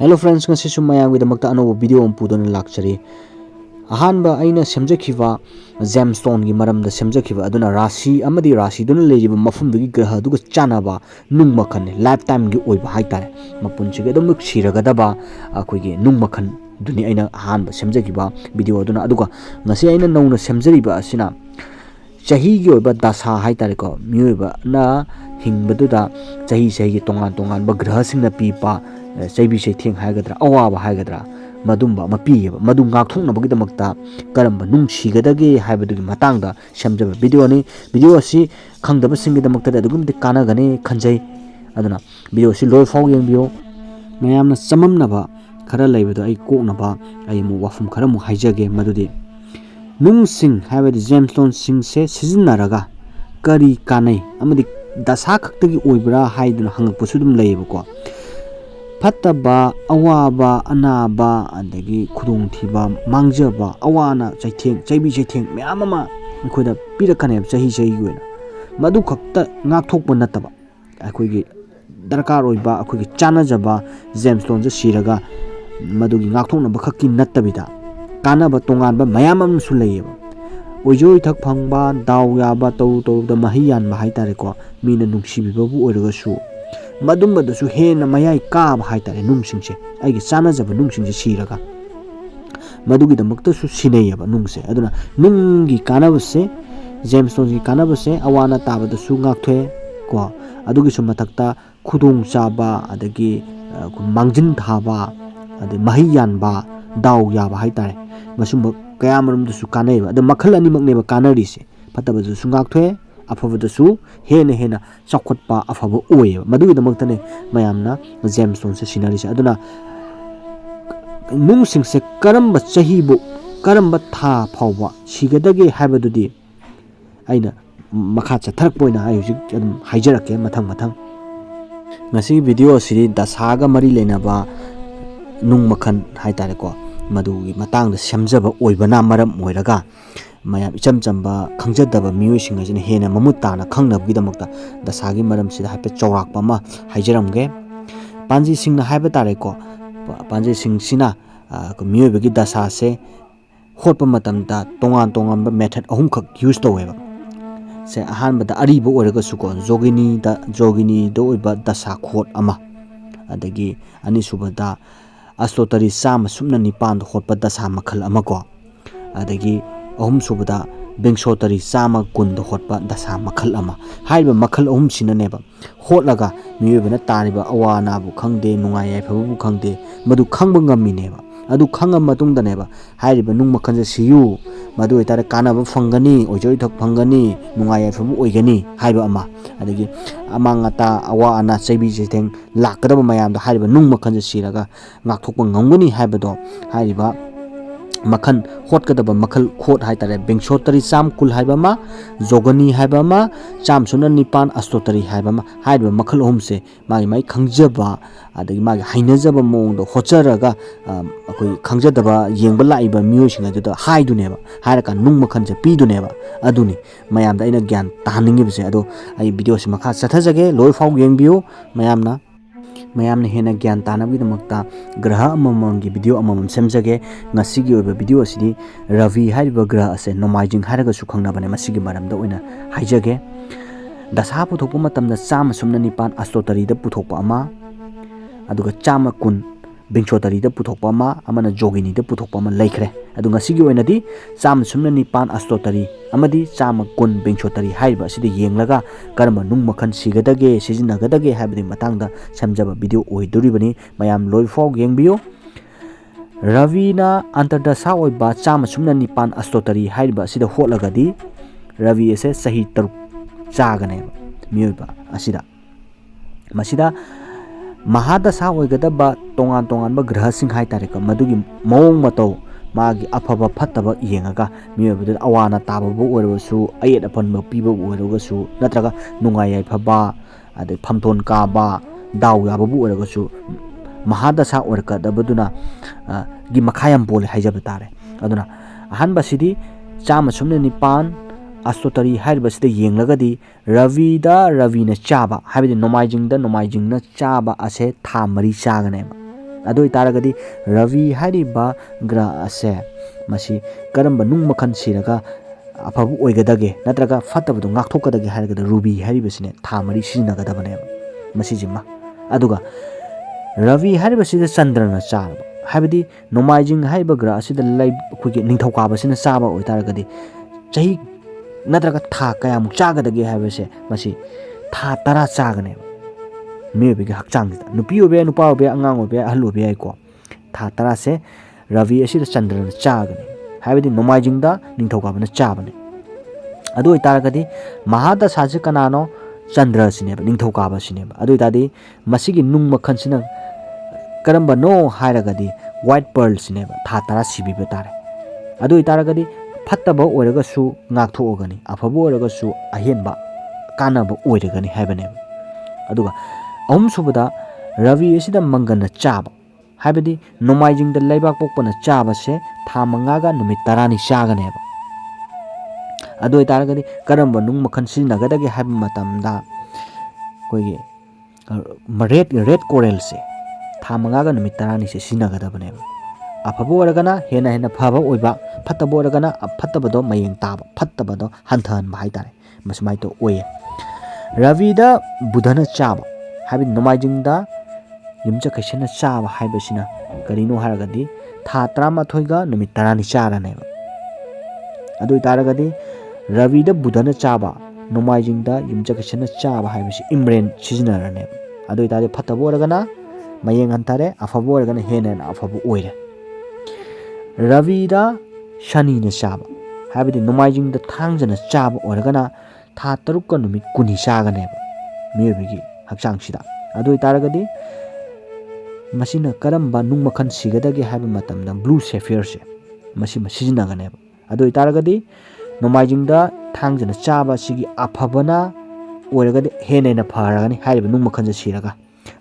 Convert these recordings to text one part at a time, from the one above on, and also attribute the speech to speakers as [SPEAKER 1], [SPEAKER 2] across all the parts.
[SPEAKER 1] Hello friends, ngasi su myamgidmk anoba video am pudona lakchari. Ahanba aina semjakhiba gemstone gi maramda semjakhiba aduna rashi amadi rashi duna lejiba mafumdagi graha duga chanaba nung makhan lifetime gi oiba haitare mapunchi ga dum siragadaba akoigi nung makhan duni aina ahanba semjakhiba video aduna aduga ngasi aina nauna semjariba asina chahi gi oiba dasa haitare ko myoiba na hingbaduda chahi chahi tongan ba graha singna pipa chaibi chai theng haigadra awaba haigadra madumba mapi madu ngakthongnabagidmakta karamba nung sigadage haibadugi matangda semjaba video ni video asi khangdaba singidmakta adugumdi kanagane khanjai aduna video si loi faw yengbiyo mayamna chamamnaba khara leibado ai koknaba ai mu wafum khara mu haijage madudi nung sing haibadi gemstone sing se sijinnaraga kari kanai amadi dasa khaktagi oibra haiduna hangakpasu dum leibako Pataba, awaba, anaba, adagi khudol thiba, mangjaba, awana, chaitheng, chaibi chaitheng, myamma, nkhoida pirakane chahi chahi goina. Madu khakta ngakthokpa nataba. Akhoigi darkar oiba, akhoigi chanajaba, gemstone ja siraga, madugi ngakthoknaba khakki nattabida. Kanaba tonganba myamam su leyeba. Oijoi thak phangba, daw yaba, da mahiyan mahaitare ko, mina nungsibibabu oiragasu. Madumadasu hena mayai kaaba haitare nungsingse aigi chanajaba nungsingse siraga madugidmaktasu sinayaba nungse aduna nungi kanabase gemstone gi kanabase awana tabadasu ngakthwe ko adugisu mathakta khudong chaba adagi mangjin thaba ade mahiyanba daw yaba haitare masumba kayamaramdasu kanaiba ade makhal animakneba kanarise patabasu ngakthwe afabadasu hena chakotpa afaba oye madugidamaktane mayamna gemstone se scenery aduna nungsing se karamba chahibu karamba tha phawba sigadage haibadudi aina makha chatharak poina ayuji adum haijarake mathang ngasi video siri dasaga mari lenaba nung makhan haitare ko madugi matangda semjaba oibana maram moiraga mayam icham chamba khangjadaba miyosing ajina hena mamutana khangnabgidmakta dasagi maramsida haipe chawrakpa ma haijaramge panji singna haiba tare ko panji singsina miyobagi dasa se hotpa matamda tongan ba method ahum khak use taweba se ahanbada ariba oraga suko jogini do oiba dasa khot ama adagi ani subada astotari sama sumna nipan hotpa dasa makhal ama ko adagi ahum subada bengsotari sama kund hotpa dasa makhal ama haiba makhal ahum sinaneba hotlaga miyobana tariba awana bu khangde nungai yaifabu khangde madu khangba ngamineba adu khangam matungdaneba haiba nung makhanja siyu madu itare kanaba fangani ojoi thok fangani nungai yaifabu oigani haiba ama adagi amangata awa ana chaibi chitheng lakadaba mayamda haiba nung makhanja siraga ngakthokpa ngamgani haibado haiba makhan hotkadaba makhal khot haitare bengsotari cham kul haibama jogani haibama cham suna nipan astotari haibama haiba makhal homse magi mai khangjaba adagi magi hainajaba mongdo hocharaga akoi khangjadaba yengba laiba miyosing aduda haiduneba hairaka nung makhanse piduneba aduni mayamda aina gyan tahaningibse ado ai video se makha chathajage loi faw yengbiyo mayamna hena gyan tanabgidmakta graha amamamgi video amamam semjage ngasigi oiba video asidi ravi haiba graha ase nomaijing haraga su khangnabane masigi maramda oina haijage dasa puthokpa matamda chama sumna nipan astotari da puthokpa ama aduga chama kun bengsotari da puthokpa ama amana jogini da puthokpa ama leikhre adu ngasigi oinadi chama sumna nipan astotari amadi chama kun bengsotari haiba asidi yenglaga karma nung makhan sigadage sijinagadage haibadi matangda samjaba video oidoribani mayam loi faw yengbiyo ravina antardasa oiba chama sumna nipan astotari haiba asida hotlagadi ravi ase sahi taruk chagane miyoba asida masida mahadasa oigadaba tongan ba graha sing haitare ka madugi mawong matau magi afaba phattaba yengaga miyobada awana tababu oirabasu ayet apanba piba oiragasu natraga nungai yaifaba ade phamthon kaba daw yababu oiragasu mahadasa oirkadabaduna gi makhayam bole haijaba tare aduna ahanba sidi chama sumna nipan astotari haibasida yenglagadi ravina chaba haibadi nomaijingna chaba ase tha mari chaganeba ꯑꯗꯨ ꯑꯣꯏꯇꯥꯔꯒꯗꯤ ꯔꯕꯤ ꯍꯥꯏꯔꯤꯕ ꯒ꯭ꯔꯍ ꯑꯁꯦ ꯃꯁꯤ ꯀꯔꯝꯕ ꯅꯨꯡ ꯃꯈꯜ ꯁꯤꯔꯒ ꯑꯐꯕ ꯑꯣꯏꯒꯗꯒꯦ ꯅꯠꯇ꯭ꯔꯒ ꯐꯠꯇꯕꯗꯣ ꯉꯥꯛꯊꯣꯛꯀꯗꯒꯦ ꯍꯥꯏꯔꯒꯗꯤ ꯔꯨꯕꯤ ꯍꯥꯏꯔꯤꯕꯁꯤꯅꯦ ꯊꯥ 4 ꯁꯤꯖꯤꯟꯅꯒꯗꯕꯅꯦꯕ ꯃꯁꯤꯁꯤꯃ ꯑꯗꯨꯒ ꯔꯕꯤ ꯍꯥꯏꯔꯤꯕꯁꯤꯗ ꯆꯟꯗ꯭ꯔꯅ ꯆꯥꯔꯕ ꯍꯥꯏꯕꯗꯤ ꯅꯣꯡꯃꯥꯏꯖꯤꯡ ꯍꯥꯏꯔꯤꯕ ꯒ꯭ꯔꯍ ꯑꯁꯤꯗ ꯑꯩꯈꯣꯏꯒꯤ ꯅꯤꯡꯊꯧꯀꯥꯕꯁꯤꯅ ꯆꯥꯕ ꯑꯣꯏꯇꯥꯔꯒꯗꯤ ꯆꯍꯤ ꯅꯠꯇ꯭ꯔꯒ ꯊꯥ ꯀꯌꯥꯃꯨꯛ ꯆꯥꯒꯗꯒꯦ ꯍꯥꯏꯕꯁꯦ ꯃꯁꯤ ꯊꯥ 10 ꯆꯥꯒꯅꯦꯕ ꯃꯤꯑꯣꯏꯕꯒꯤ ꯍꯛꯆꯥꯡꯁꯤꯗ ꯅꯨꯄꯤ ꯑꯣꯏꯕ ꯌꯥꯏ ꯅꯨꯄꯥ ꯑꯣꯏꯕ ꯌꯥꯏ ꯑꯉꯥꯡ ꯑꯣꯏꯕ ꯌꯥꯏ ꯑꯍꯜ ꯑꯣꯏꯕ ꯌꯥꯏꯀꯣ ꯊꯥ 10ꯁꯦ ꯔꯕꯤ ꯑꯁꯤꯗ ꯆꯟꯗ꯭ꯔꯅ ꯆꯥꯒꯅꯤ ꯍꯥꯏꯕꯗꯤ ꯅꯣꯡꯃꯥꯏꯖꯤꯡꯗ ꯅꯤꯡꯊꯧꯀꯥꯕꯅ ꯆꯥꯕꯅꯤ ꯑꯗꯨ ꯑꯣꯏꯇꯥꯔꯒꯗꯤ ꯃꯍꯥꯗꯁꯥꯁꯤ ꯀꯅꯥꯅꯣ ꯆꯟꯗ꯭ꯔꯁꯤꯅꯦꯕ ꯅꯤꯡꯊꯧꯀꯥꯕꯁꯤꯅꯦꯕ ꯑꯗꯨ ꯑꯣꯏꯇꯥꯔꯗꯤ ꯃꯁꯤꯒꯤ ꯅꯨꯡ ꯃꯈꯜꯁꯤꯅ ꯀꯔꯝꯕꯅꯣ ꯍꯥꯏꯔꯒꯗꯤ ꯋꯥꯏꯠ ꯄꯔꯜꯁꯤꯅꯦꯕ ꯊꯥ 10 ꯁꯤꯕꯤꯕ ꯇꯥꯔꯦ ꯑꯗꯨ ꯑꯣꯏꯇꯥꯔꯒꯗꯤ ꯐꯠꯇꯕ ꯑꯣꯏꯔꯒꯁꯨ ꯉꯥꯛꯊꯣꯛꯑꯒꯅꯤ ꯑꯐꯕ ꯑꯣꯏꯔꯒꯁꯨ ꯑꯍꯦꯟꯕ ꯀꯥꯟꯅꯕ ꯑꯣꯏꯔꯒꯅꯤ ꯍꯥꯏꯕꯅꯦꯕ ꯑꯗꯨꯒ ꯑꯍꯨꯝꯁꯨꯕꯗ ꯔꯕꯤ ꯑꯁꯤꯗ ꯃꯪꯒꯟꯅ ꯆꯥꯕ ꯍꯥꯏꯕꯗꯤ ꯅꯣꯡꯃꯥꯏꯖꯤꯡꯗ ꯂꯩꯕꯥꯛ ꯄꯣꯛꯄꯅ ꯆꯥꯕꯁꯦ ꯊꯥ 5ꯒ ꯅꯨꯃꯤꯠ 10ꯅꯤ ꯆꯥꯒꯅꯦꯕ ꯑꯗꯨ ꯑꯣꯏꯇꯥꯔꯒꯗꯤ ꯀꯔꯝꯕ ꯅꯨꯡ ꯃꯈꯜ ꯁꯤꯖꯤꯟꯅꯒꯗꯒꯦ ꯍꯥꯏꯕ ꯃꯇꯝꯗ ꯑꯩꯈꯣꯏꯒꯤ ꯔꯦꯠ ꯀꯣꯔꯦꯜꯁꯦ ꯊꯥ 5ꯒ ꯅꯨꯃꯤꯠ 10ꯅꯤꯁꯦ ꯁꯤꯖꯤꯟꯅꯒꯗꯕꯅꯦꯕ ꯑꯐꯕ ꯑꯣꯏꯔꯒꯅ ꯍꯦꯟꯅ ꯐꯕ ꯑꯣꯏꯕ ꯐꯠꯇꯕ ꯑꯣꯏꯔꯒꯅ ꯐꯠꯇꯕꯗꯣ ꯃꯌꯦꯡ ꯇꯥꯕ ꯐꯠꯇꯕꯗꯣ ꯍꯟꯊꯍꯟꯕ ꯍꯥꯏꯇꯥꯔꯦ ꯃꯁꯨꯃꯥꯏꯅ ꯇꯧ ꯑꯣꯏꯌꯦ ꯔꯕꯤꯗ ꯕꯨꯙꯅ ꯆꯥꯕ ꯍꯥꯏꯕꯗꯤ ꯅꯣꯡꯃꯥꯏꯖꯤꯡꯗ ꯌꯨꯝꯁꯀꯩꯁꯅ ꯆꯥꯕ ꯍꯥꯏꯕꯁꯤꯅ ꯀꯔꯤꯅꯣ ꯍꯥꯏꯔꯒꯗꯤ ꯊꯥ 11ꯒ ꯅꯨꯃꯤꯠ 10ꯅꯤ ꯆꯥꯔꯅꯦꯕ ꯑꯗꯨ ꯑꯣꯏꯇꯥꯔꯒꯗꯤ ꯔꯕꯤꯗ ꯕꯨꯙꯅ ꯆꯥꯕ ꯅꯣꯡꯃꯥꯏꯖꯤꯡꯗ ꯌꯨꯝꯁꯀꯩꯁꯅ ꯆꯥꯕ ꯍꯥꯏꯕꯁꯤ ꯏꯝꯔꯦꯟ ꯁꯤꯖꯤꯟꯅꯔꯅꯦꯕ ꯑꯗꯨ ꯑꯣꯏꯇꯥꯔꯗꯤ ꯐꯠꯇꯕ ꯑꯣꯏꯔꯒꯅ ꯃꯌꯦꯡ ꯍꯟꯊꯔꯦ ꯑꯐꯕ ꯑꯣꯏꯔꯒꯅ ꯍꯦꯟꯅ ꯑꯐꯕ ꯑꯣꯏꯔꯦ ꯔꯕꯤꯗ ꯁꯅꯤꯅ ꯆꯥꯕ ꯍꯥꯏꯕꯗꯤ ꯅꯣꯡꯃꯥꯏꯖꯤꯡꯗ ꯊꯥꯡꯖꯅ ꯆꯥꯕ ꯑꯣꯏꯔꯒꯅ ꯊꯥ 6ꯒ ꯅꯨꯃꯤꯠ 20 ꯆꯥꯒꯅꯦꯕ ꯃꯤꯑꯣꯏꯕꯒꯤ ꯍꯛꯆꯥꯡꯁꯤꯗ ꯑꯗꯨ ꯑꯣꯏꯇꯥꯔꯒꯗꯤ ꯃꯁꯤꯅ ꯀꯔꯝꯕ ꯅꯨꯡ ꯃꯈꯜ ꯁꯤꯒꯗꯒꯦ ꯍꯥꯏꯕ ꯃꯇꯝꯗ ꯕ꯭ꯂꯨ ꯁꯦꯐꯤꯌꯔꯁꯦ ꯃꯁꯤꯃ ꯁꯤꯖꯤꯟꯅꯒꯅꯦꯕ ꯑꯗꯨ ꯑꯣꯏꯇꯥꯔꯒꯗꯤ ꯅꯣꯡꯃꯥꯏꯖꯤꯡꯗ ꯊꯥꯡꯖꯅ ꯆꯥꯕ ꯑꯁꯤꯒꯤ ꯑꯐꯕꯅ ꯑꯣꯏꯔꯒꯗꯤ ꯍꯦꯟꯅ ꯐꯔꯒꯅꯤ ꯍꯥꯏꯔꯤꯕ ꯅꯨꯡ ꯃꯈꯜꯁꯦ ꯁꯤꯔꯒ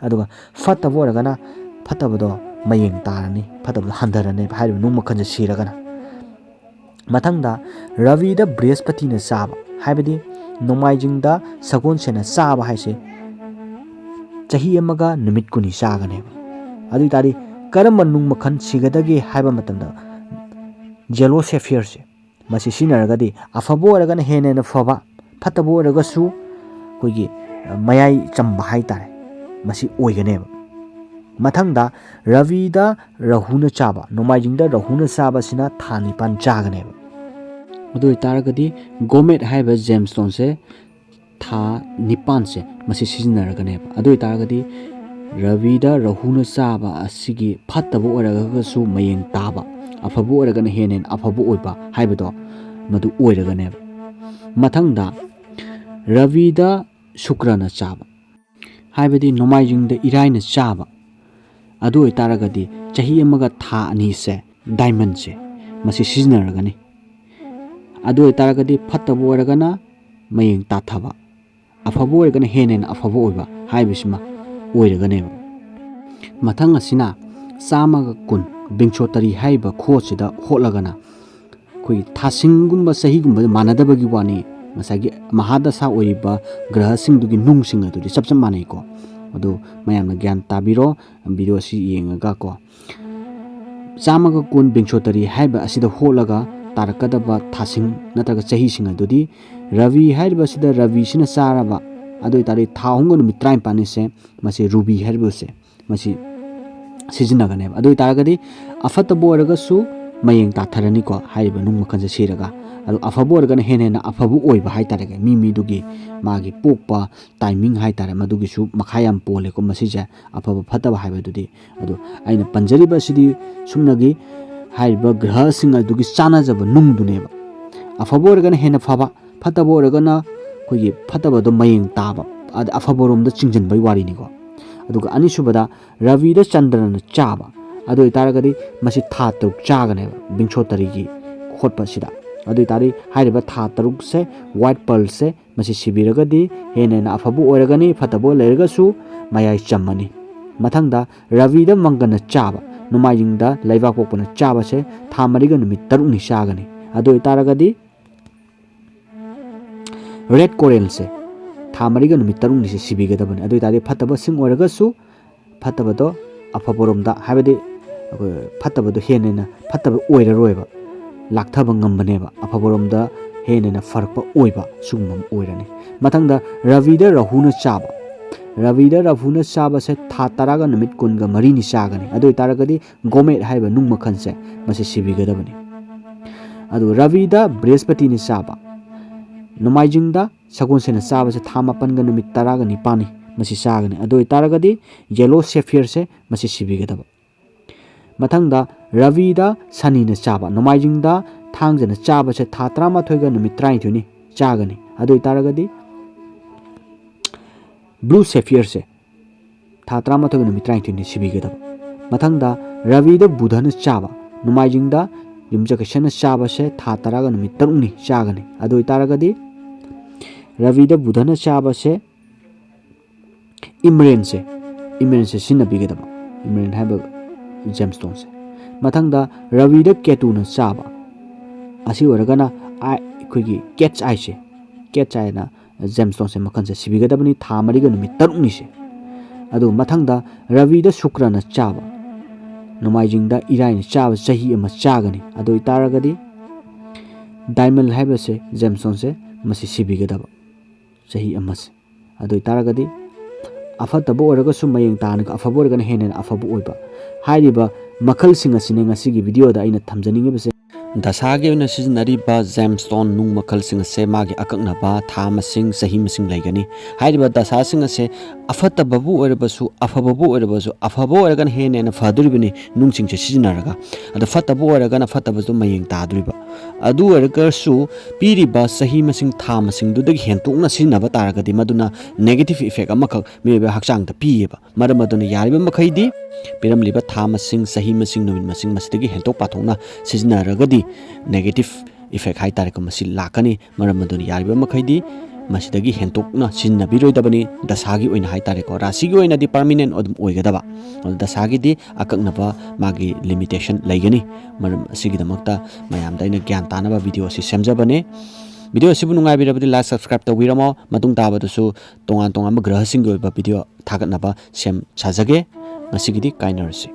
[SPEAKER 1] ꯑꯗꯨꯒ ꯐꯠꯇꯕ ꯑꯣꯏꯔꯒꯅ ꯐꯠꯇꯕꯗꯣ ꯃꯌꯦꯡ ꯇꯥꯔꯅꯤ ꯐꯠꯇꯕꯗꯣ ꯍꯟꯊꯔꯅꯤ ꯍꯥꯏꯔꯤꯕ ꯅꯨꯡ ꯃꯈꯜꯁꯦ ꯁꯤꯔꯒꯅ ꯃꯊꯪꯗ ꯔꯕꯤꯗ ꯕ꯭ꯔꯤꯍꯁꯄꯇꯤꯅ ꯆꯥꯕ ꯍꯥꯏꯕꯗꯤ ꯅꯣꯡꯃꯥꯏꯖꯤꯡꯗ ꯁꯒꯣꯜꯁꯦꯟꯅ ꯆꯥꯕ ꯍꯥꯏꯁꯦ ꯆꯍꯤ 1ꯒ ꯅꯨꯃꯤꯠ 20 ꯆꯥꯒꯅꯦꯕ ꯑꯗꯨ ꯑꯣꯏꯇꯥꯔꯗꯤ ꯀꯔꯝꯕ ꯅꯨꯡ ꯃꯈꯜ ꯁꯤꯒꯗꯒꯦ ꯍꯥꯏꯕ ꯃꯇꯝꯗ ꯖꯦꯂꯣ ꯁꯦꯐꯤꯌꯔꯁꯦ ꯃꯁꯤ ꯁꯤꯖꯤꯟꯅꯔꯒꯗꯤ ꯑꯐꯕ ꯑꯣꯏꯔꯒꯅ ꯍꯦꯟꯅ ꯐꯕ ꯐꯠꯇꯕ ꯑꯣꯏꯔꯒꯁꯨ ꯑꯩꯈꯣꯏꯒꯤ ꯃꯌꯥꯏ ꯆꯝꯕ ꯍꯥꯏꯇꯥꯔꯦ ꯃꯁꯤ ꯑꯣꯏꯒꯅꯦꯕ ꯃꯊꯪꯗ ꯔꯕꯤꯗ ꯔꯍꯨꯅ ꯆꯥꯕ ꯅꯣꯡꯃꯥꯏꯖꯤꯡꯗ ꯔꯍꯨꯅ ꯆꯥꯕꯁꯤꯅ ꯊꯥ 9 ꯆꯥꯒꯅꯦꯕ ꯑꯗꯨ ꯑꯣꯏꯇꯥꯔꯒꯗꯤ ꯒꯣꯃꯦꯠ ꯍꯥꯏꯕ ꯖꯦꯝꯁꯇꯣꯟꯁꯦ ꯊꯥ 9ꯁꯦ ꯃꯁꯤ ꯁꯤꯖꯤꯟꯅꯔꯒꯅꯦꯕ ꯑꯗꯨ ꯑꯣꯏꯇꯥꯔꯒꯗꯤ ꯔꯕꯤꯗ ꯔꯍꯨꯅ ꯆꯥꯕ ꯑꯁꯤꯒꯤ ꯐꯠꯇꯕ ꯑꯣꯏꯔꯒꯁꯨ ꯃꯌꯦꯡ ꯇꯥꯕ ꯑꯐꯕ ꯑꯣꯏꯔꯒꯅ ꯍꯦꯟꯅ ꯑꯐꯕ ꯑꯣꯏꯕ ꯍꯥꯏꯕꯗꯣ ꯃꯗꯨ ꯑꯣꯏꯔꯒꯅꯦꯕ ꯃꯊꯪꯗ ꯔꯕꯤꯗ ꯁꯨꯀ꯭ꯔꯅ ꯆꯥꯕ ꯍꯥꯏꯕꯗꯤ ꯅꯣꯡꯃꯥꯏꯖꯤꯡꯗ ꯏꯔꯥꯏꯅ ꯆꯥꯕ ꯑꯗꯨ ꯑꯣꯏꯇꯥꯔꯒꯗꯤ ꯆꯍꯤ 1ꯒ ꯊꯥ 2ꯁꯦ ꯗꯥꯏꯃꯟꯁꯦ ꯃꯁꯤ ꯁꯤꯖꯤꯟꯅꯔꯒꯅꯤ ꯑꯗꯨ ꯑꯣꯏꯇꯥꯔꯒꯗꯤ ꯐꯠꯇꯕ ꯑꯣꯏꯔꯒꯅ ꯃꯌꯦꯡ ꯇꯥꯊꯕ ꯑꯐꯕ ꯑꯣꯏꯔꯒꯅ ꯍꯦꯟꯅ ꯑꯐꯕ ꯑꯣꯏꯕ ꯍꯥꯏꯕꯁꯤꯃ ꯑꯣꯏꯔꯒꯅꯦꯕ ꯃꯊꯪ ꯑꯁꯤꯅ 110 ꯕꯤꯡꯁꯣꯇꯔꯤ ꯍꯥꯏꯔꯤꯕ ꯈꯣꯠꯁꯤꯗ ꯍꯣꯠꯂꯒꯅ ꯑꯩꯈꯣꯏꯒꯤ ꯊꯥꯁꯤꯡꯒꯨꯝꯕ ꯆꯍꯤꯒꯨꯝꯕ ꯃꯥꯟꯅꯗꯕꯒꯤ ꯋꯥꯅꯤ ꯉꯁꯥꯏꯒꯤ ꯃꯍꯥꯗꯁꯥ ꯑꯣꯏꯔꯤꯕ ꯒ꯭ꯔꯍꯁꯤꯡꯗꯨꯒꯤ ꯅꯨꯡꯁꯤꯡ ꯑꯗꯨꯗꯤ ꯆꯞ ꯃꯥꯟꯅꯩꯀꯣ ꯑꯗꯨ ꯃꯌꯥꯝꯅ ꯒ꯭ꯌꯥꯟ ꯇꯥꯕꯤꯔꯣ ꯚꯤꯗꯤꯑꯣ ꯑꯁꯤ ꯌꯦꯡꯉꯒ ꯀꯣ 110 ꯕꯤꯡꯁꯣꯇꯔꯤ ꯍꯥꯏꯕ ꯑꯁꯤꯗ ꯍꯣꯠꯂꯒ ꯇꯥꯔꯛꯀꯗꯕ ꯊꯥꯁꯤꯡ ꯅꯠꯇ꯭ꯔꯒ ꯆꯍꯤꯁꯤꯡ ꯑꯗꯨꯗꯤ ꯔꯕꯤ ꯍꯥꯏꯔꯤꯕꯁꯤꯗ ꯔꯕꯤꯁꯤꯅ ꯆꯥꯔꯕ ꯑꯗꯨ ꯑꯣꯏꯇꯥꯔꯗꯤ ꯊꯥ 3ꯒ ꯅꯨꯃꯤꯠ 15ꯅꯤꯁꯦ ꯃꯁꯤ ꯔꯨꯕꯤ ꯍꯥꯏꯔꯤꯕꯁꯦ ꯃꯁꯤ ꯁꯤꯖꯤꯟꯅꯒꯅꯦꯕ ꯑꯗꯨ ꯑꯣꯏꯇꯥꯔꯒꯗꯤ ꯑꯐꯠꯇꯕ ꯑꯣꯏꯔꯒꯁꯨ ꯃꯌꯦꯡ ꯇꯥꯊꯔꯅꯤꯀꯣ ꯍꯥꯏꯔꯤꯕ ꯅꯨꯡ ꯃꯈꯜꯁꯦ ꯁꯤꯔꯒ ꯑꯗꯨ ꯑꯐꯕ ꯑꯣꯏꯔꯒꯅ ꯍꯦꯟꯅ ꯑꯐꯕ ꯑꯣꯏꯕ ꯍꯥꯏꯇꯥꯔꯦ ꯃꯤꯗꯨꯒꯤ ꯃꯥꯒꯤ ꯄꯣꯛꯄ ꯇꯥꯏꯃꯤꯡ ꯍꯥꯏꯇꯥꯔꯦ ꯃꯗꯨꯒꯤꯁꯨ ꯃꯈꯥ ꯌꯥꯝ ꯄꯣꯜꯂꯦꯀꯣ ꯃꯁꯤꯁꯦ ꯑꯐꯕ ꯐꯠꯇꯕ ꯍꯥꯏꯕꯗꯨꯗꯤ ꯑꯗꯨ ꯑꯩꯅ ꯄꯟꯖꯔꯤꯕ ꯑꯁꯤꯗꯤ ꯁꯨꯝꯅꯒꯤ ꯍꯥꯏꯔꯤꯕ ꯒ꯭ꯔꯍꯁꯤꯡ ꯑꯗꯨꯒꯤ ꯆꯥꯟꯅꯖꯕ ꯅꯨꯡꯗꯨꯅꯦꯕ ꯑꯐꯕ ꯑꯣꯏꯔꯒꯅ ꯍꯦꯟꯅ ꯐꯕ ꯐꯠꯇꯕ ꯑꯣꯏꯔꯒꯅ ꯑꯩꯈꯣꯏꯒꯤ ꯐꯠꯇꯕꯗꯣ ꯃꯌꯦꯡ ꯇꯥꯕ ꯑꯐꯕꯔꯣꯝꯗ ꯆꯤꯡꯁꯤꯟꯕꯒꯤ ꯋꯥꯔꯤꯅꯤꯀꯣ ꯑꯗꯨꯒ ꯑꯅꯤꯁꯨꯕꯗ ꯔꯕꯤꯗ ꯆꯟꯗ꯭ꯔꯅ ꯆꯥꯕ ꯑꯗꯨ ꯑꯣꯏꯇꯥꯔꯒꯗꯤ ꯃꯁꯤ ꯊꯥ 3 ꯆꯥꯒꯅꯦꯕ ꯕꯤꯡꯁꯣꯇꯔꯤꯒꯤ ꯈꯣꯠꯄꯁꯤꯗ ꯑꯗꯨ ꯑꯣꯏꯇꯥꯔꯗꯤ ꯍꯥꯏꯔꯤꯕ ꯊꯥ 3ꯁꯦ ꯋꯥꯏꯠ ꯄꯔꯜꯁꯦ ꯃꯁꯤ ꯁꯤꯕꯤꯔꯒꯗꯤ ꯍꯦꯟꯅ ꯑꯐꯕ ꯑꯣꯏꯔꯒꯅꯤ ꯐꯠꯇꯕ ꯂꯩꯔꯒꯁꯨ ꯃꯌꯥꯏ ꯆꯝꯃꯅꯤ ꯃꯊꯪꯗ ꯔꯕꯤꯗ ꯃꯪꯒꯟꯅ ꯆꯥꯕ ꯅꯣꯡꯃꯥꯏꯖꯤꯡꯗ ꯂꯩꯕꯥꯛ ꯄꯣꯛꯄꯅ ꯆꯥꯕꯁꯦ ꯊꯥ 4ꯒ ꯅꯨꯃꯤꯠ 5ꯅꯤ ꯆꯥꯒꯅꯤ ꯑꯗꯨ ꯑꯣꯏꯇꯥꯔꯒꯗꯤ ꯔꯦꯠ ꯀꯣꯔꯦꯜꯁꯦ ꯊꯥ 4ꯒ ꯅꯨꯃꯤꯠ 5ꯅꯤꯁꯦ ꯁꯤꯕꯤꯒꯗꯕꯅꯤ ꯑꯗꯨ ꯑꯣꯏꯇꯥꯔꯗꯤ ꯐꯠꯇꯕꯁꯤꯡ ꯑꯣꯏꯔꯒꯁꯨ ꯐꯠꯇꯕꯗꯣ ꯑꯐꯕꯔꯣꯝꯗ ꯍꯥꯏꯕꯗꯤ ꯐꯠꯇꯕꯗꯣ ꯍꯦꯟꯅ ꯐꯠꯇꯕ ꯑꯣꯏꯔꯔꯣꯏꯕ ꯂꯥꯛꯊꯕ ꯉꯝꯕꯅꯦꯕ ꯑꯐꯕꯔꯣꯝꯗ ꯍꯦꯟꯅ ꯐꯔꯛꯄ ꯑꯣꯏꯕ ꯁꯤꯒꯨꯝꯕ ꯑꯃ ꯑꯣꯏꯔꯅꯤ ꯃꯊꯪꯗ ꯔꯕꯤꯗ ꯔꯍꯨꯅ ꯆꯥꯕ ꯔꯕꯤꯗ ꯔꯍꯨꯅ ꯆꯥꯕꯁꯦ ꯊꯥ 10ꯒ ꯅꯨꯃꯤꯠ 14ꯅꯤ ꯆꯥꯒꯅꯤ ꯑꯗꯨ ꯑꯣꯏꯇꯥꯔꯒꯗꯤ ꯒꯣꯃꯦꯠ ꯍꯥꯏꯕ ꯅꯨꯡ ꯃꯈꯜꯁꯦ ꯃꯁꯤ ꯁꯤꯕꯤꯒꯗꯕꯅꯤ ꯑꯗꯨ ꯔꯕꯤꯗ ꯕ꯭ꯔꯦꯁꯄꯇꯤꯅ ꯆꯥꯕ ꯅꯣꯡꯃꯥꯏꯖꯤꯡꯗ ꯁꯒꯣꯜꯁꯦꯟꯅ ꯆꯥꯕꯁꯦ ꯊꯥ 8ꯒ ꯅꯨꯃꯤꯠ 19ꯅꯤ ꯃꯁꯤ ꯆꯥꯒꯅꯤ ꯑꯗꯨ ꯑꯣꯏꯇꯥꯔꯒꯗꯤ ꯌꯦꯂꯣ ꯁꯦꯐꯤꯌꯔꯁꯦ ꯃꯁꯤ ꯁꯤꯕꯤꯒꯗꯕ ꯃꯊꯪꯗ ꯔꯕꯤꯗ ꯁꯅꯤꯅ ꯆꯥꯕ ꯅꯣꯡꯃꯥꯏꯖꯤꯡꯗ ꯊꯥꯡꯖꯅ ꯆꯥꯕꯁꯦ ꯊꯥ 12ꯒ ꯅꯨꯃꯤꯠ 22ꯅꯤ ꯆꯥꯒꯅꯤ ꯑꯗꯨ ꯑꯣꯏꯇꯥꯔꯒꯗꯤ ब्लू सेफियर था 13 नुमित 22 सिबिगदब मथंगदा रविदा बुधन चाबा नुमाइजिंगदा युमजकशन चाबसे था 10 नुमित 3 चागनी अदु इतारगदी रविदा बुधन चाबसे इमरेन से सिनबिगदब इमरेन हाइब जेमस्टोन से मथंगदा रविदा केतुन चाबा असि ओरगना अखोगी केट्स आइना जेमस्टोन से मखन से सिबिगदबनी था 3 नुमित 3 से अदु मथंगदा रविदा शुक्रना चाबा नोमाइजिंगदा इराइन चाबा चही अमा चागनी अदु इतारगदी डायमंड हाइबसे जेमस्टोन से मसी सिबिगदब चही अमा से अदु इतारगदी अफतबो ओरगसु मयेंग तान अफबो ओरगना हेन अफबो ओइबा हाइरिबा मखल सिंग असिने ngasiगी वीडियो दा आइना थमजनिंगबसे दशागी ओइना सिजनरिबा जेमस्टोन नुंग मखल सिंग से मागी अखंगब था मसिंग सही मसिंग लेगनी हाइरिबा दशा सिंग से अफतबबु ओरबसु अफबबु ओरबसु अफबो ओरगन हेन फदुरिबनी नुंग सिंग से सिजनरगा अद फतबो ओरगन फतबसु मयेंग तादुरिबा अदु ओरगसु पीरिबा सही मसिंग था मसिंग दुदगी हेंतोंना सिजनबा तारगदी मदुना नेगेटिव इफेक्ट अमखक मेबा हक्चांगदा पीयेबा मरम मदुना यारिबा मखैदी पिरमलिबा था मसिंग सही मसिंग नुमित मसिंग मसिदगी हेंतोक पाथोंना सिजनरगदी नेगेटिव इफेक्ट हाई तारे मसी लाकनी मरम मदुना यारिबा मखैदी मसिदगी हेंतोकना सिजनबिरोइदबनी दशागी ओइना हाई तारे को राशिगी ओइनादी परमानेंट ओदम ओइगदबा दशागीदी अकक्नबा मागी लिमिटेशन लेगनी मरम असिगिदमक्ता मयामदा इना ज्ञान तानबा वीडियो सि सेमजबने वीडियो सिबु नुंगाइबिरबदि लाइक सब्सक्राइब तौबिरमो मतुंग ताबदसु तोंगान तोंगान ग्रहसिंग ओइबा वीडियो थागतनबा सेम साजगे ngasigiди kainarasi